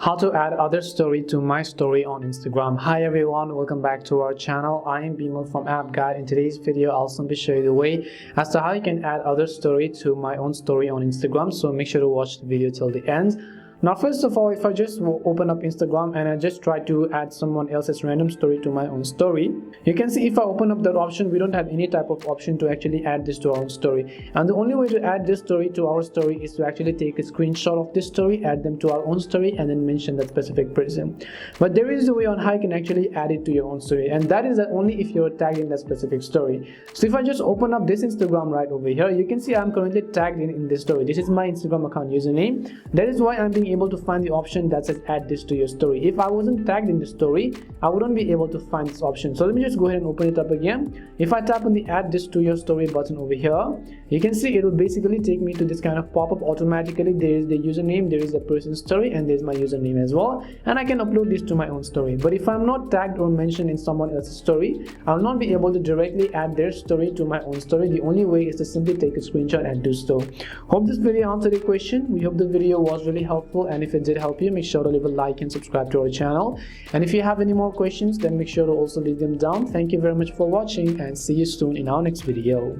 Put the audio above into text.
How to add other story to my story on Instagram. Hi everyone, welcome back to our channel. I am Bimal from App Guide. In today's video, I'll simply show you the way as to how you can add other story to my own story on Instagram. So make sure to watch the video till the end. Now, first of all, if I just open up Instagram and I just try to add someone else's random story to my own story, you can see if I open up that option, we don't have any type of option to actually add this to our own story. And the only way to add this story to our story is to actually take a screenshot of this story, add them to our own story, and then mention that specific person. But there is a way on how you can actually add it to your own story, and that is only if you're tagged in that specific story. So if I just open up this Instagram right over here, you can see I'm currently tagged in this story. This is my Instagram account username. That is why I'm being able to find the option that says add this to your story. If I wasn't tagged in the story, I wouldn't be able to find this option. So let me just go ahead and open it up again. If I tap on the add this to your story button over here, you can see it will basically take me to this kind of pop-up automatically. There is the username, there is the person's story, and there's my username as well, and I can upload this to my own story. But if I'm not tagged or mentioned in someone else's story, I'll not be able to directly add their story to my own story. The only way is to simply take a screenshot and do so. Hope this video answered your question. We hope the video was really helpful, and if it did help you, make sure to leave a like and subscribe to our channel. And if you have any more questions, then make sure to also leave them down. Thank you very much for watching, and see you soon in our next video.